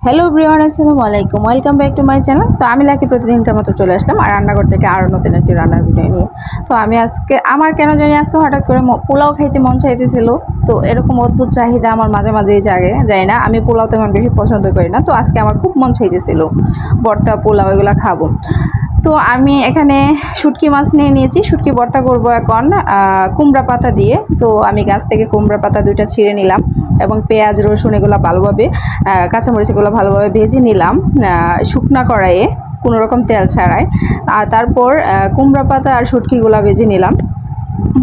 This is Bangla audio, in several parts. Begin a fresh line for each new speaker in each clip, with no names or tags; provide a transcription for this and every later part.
हेलो एवरीवन আসসালামু আলাইকুম welcome back to my channel. তো আমি লাকি প্রতিদিনকার মতো চলে আসলাম আর রান্নাঘর থেকে আরও নতুন একটি রান্নার ভিডিও নিয়ে। তো আমি আজকে আমার কেন জানি আজকে হঠাৎ করে পোলাও খাইতে মন চাইতেছিল। তো এরকম অদ্ভুত চাহিদা আমার মাঝে মাঝেই জাগে, জানি না, আমি পোলাও তেমন বেশি পছন্দ করি না। তো আজকে আমার খুব মন চাইতেছিল ভর্তা পোলাও এগুলো খাবো। তো আমি এখানে শুটকি মাছ নিয়ে নিয়েছি, শুটকি ভর্তা করব এখন কুমড়া পাতা দিয়ে। তো আমি গাছ থেকে কুমড়া পাতা দুইটা ছিঁড়ে নিলাম এবং পেঁয়াজ রসুন এগুলো ভালোভাবে কাঁচামরিচ এগুলো ভালোভাবে ভেজে নিলাম শুকনা কড়াইয়ে, কোনো রকম তেল ছাড়াই। আর তারপর কুমড়া পাতা আর শুটকিগুলো ভেজে নিলাম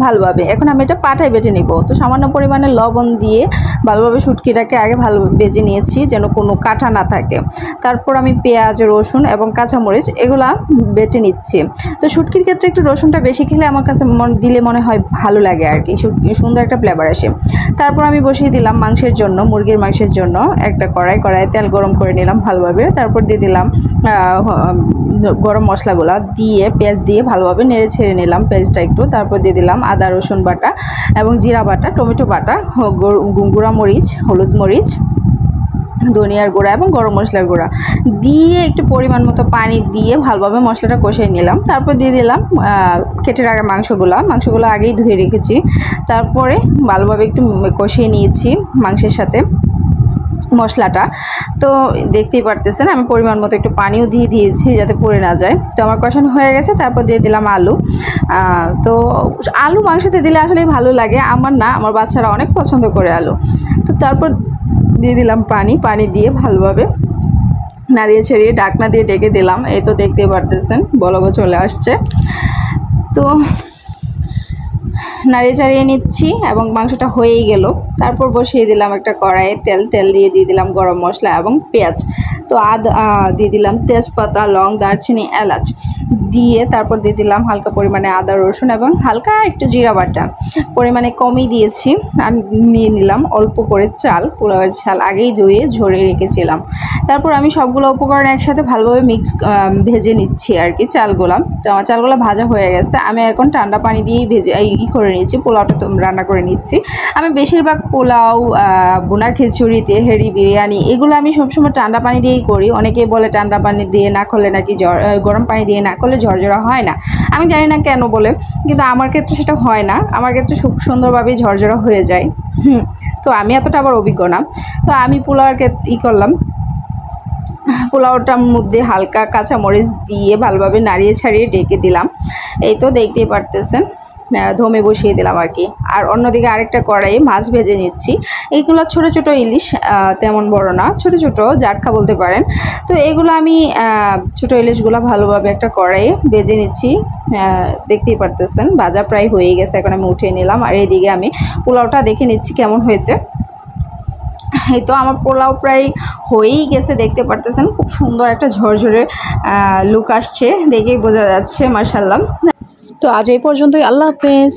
ভালোভাবে। এখন আমি এটা পাটায় বেটে নিব। তো সামান্য পরিমাণে লবণ দিয়ে ভালোভাবে শুটকিটাকে আগে ভালো বেজে নিয়েছি যেন কোনো কাঁটা না থাকে। তারপর আমি পেঁয়াজ রসুন এবং কাঁচামরিচ এগুলা বেটে নিচ্ছি। তো শুটকির ক্ষেত্রে একটু রসুনটা বেশি খেলে আমার কাছে দিলে মনে হয় ভালো লাগে আর কি, সুন্দর একটা ফ্লেভার আসে। তারপর আমি বসিয়ে দিলাম মাংসের জন্য, মুরগির মাংসের জন্য একটা কড়াইয়ে তেল গরম করে নিলাম ভালোভাবে। তারপর দিয়ে দিলাম গরম মশলাগুলো দিয়ে পেঁয়াজ দিয়ে ভালোভাবে নেড়ে ছেড়ে নিলাম পেঁয়াজটা একটু। তারপর দিয়ে দিলাম আদা রসুন বাটা এবং জিরা বাটা, টমেটো বাটা, গুঁড়া মরিচ, হলুদ মরিচ, ধনিয়ার গুঁড়া এবং গরম মশলার গুঁড়া দিয়ে একটু পরিমাণ মতো পানি দিয়ে ভালোভাবে মশলাটা কষিয়ে নিলাম। তারপর দিয়ে দিলাম কেটে রাখা মাংসগুলো আগেই ধুয়ে রেখেছি। তারপরে ভালোভাবে একটু কষিয়ে নিয়েছি মাংসের সাথে মশলাটা। তো দেখতেই পারতেছেন আমি পরিমাণ মতো একটু পানিও দিয়ে দিয়েছি যাতে পড়ে না যায়। তো আমার কষানো হয়ে গেছে। তারপর দিয়ে দিলাম আলু। তো আলু মাংসতে দিলে আসলে ভালো লাগে, আমার না, আমার বাচ্চারা অনেক পছন্দ করে আলু। তো তারপর দিয়ে দিলাম পানি দিয়ে ভালোভাবে নাড়িয়ে ছেড়িয়ে ঢাকনা দিয়ে ডেকে দিলাম। এই তো দেখতেই পারতেছেন বলকও চলে আসছে। তো নাড়িয়ে চাড়িয়ে নিচ্ছি এবং মাংসটা হয়েই গেল। তারপর বসিয়ে দিলাম একটা কড়াইয়ে তেল দিয়ে দিলাম গরম মশলা এবং পেঁয়াজ। তো দিয়ে দিলাম তেজপাতা, লং, দারচিনি, এলাচ দিয়ে তারপর দিয়ে দিলাম হালকা পরিমাণে আদা রসুন এবং হালকা একটু জিরা বাটা, পরিমাণে কমই দিয়েছি। আমি নিয়ে নিলাম অল্প করে চাল, পোলাওয়ের চাল আগেই ধুয়ে ঝরিয়ে রেখেছিলাম। তারপর আমি সবগুলো উপকরণ একসাথে ভালোভাবে ভেজে নিচ্ছি আর কি চালগুলো। তো আমার চালগুলো ভাজা হয়ে গেছে। আমি এখন ঠান্ডা পানি দিয়েই ভেজে করে নিচ্ছি, পোলাওটা তো রান্না করে নিচ্ছি। আমি বেশিরভাগ পোলাও, বোনা খিচুড়ি, তেহারি, বিরিয়ানি এগুলো আমি সবসময় ঠান্ডা পানি দিয়েই করি। অনেকেই বলে ঠান্ডা পানি দিয়ে না করলে নাকি গরম পানি দিয়ে না করলে ঝরঝরা হয় না। আমি জানি না কেন বলে, কিন্তু আমার ক্ষেত্রে সেটা হয় না। আমার ক্ষেত্রে খুব সুন্দরভাবেই ঝরঝরা হয়ে যায়। তো আমি এতটা আবার অভিজ্ঞ না। তো আমি পোলাওয়ের করলাম, পোলাওটার মধ্যে হালকা কাঁচামরিচ দিয়ে ভালোভাবে নাড়িয়ে ছাড়িয়ে ডেকে দিলাম। এই তো দেখতেই পারতেছেন ধমে বসিয়ে দিলাম আর কি। আর অন্যদিকে আরেকটা কড়াইয়ে মাছ ভেজে নিচ্ছি। এইগুলো ছোট ছোট ইলিশ, তেমন বড় না, ছোট ছোট জাটকা বলতে পারেন। তো এগুলো আমি ছোট ইলিশগুলো ভালোভাবে একটা কড়াইয়ে ভেজে নিচ্ছি। দেখতেই পারতেছেন ভাজা প্রায় হয়ে গেছে, এখন আমি উঠিয়ে নিলাম। আর এইদিকে আমি পোলাওটা দেখে নিচ্ছি কেমন হয়েছে। এই তো আমার পোলাও প্রায় হয়েই গেছে, দেখতে পারতেছেন খুব সুন্দর একটা ঝরঝরে লুক আসছে, দেখেই বোঝা যাচ্ছে মাশাআল্লাহ। তো আজ এই পর্যন্তই, আল্লাহ হাফেজ।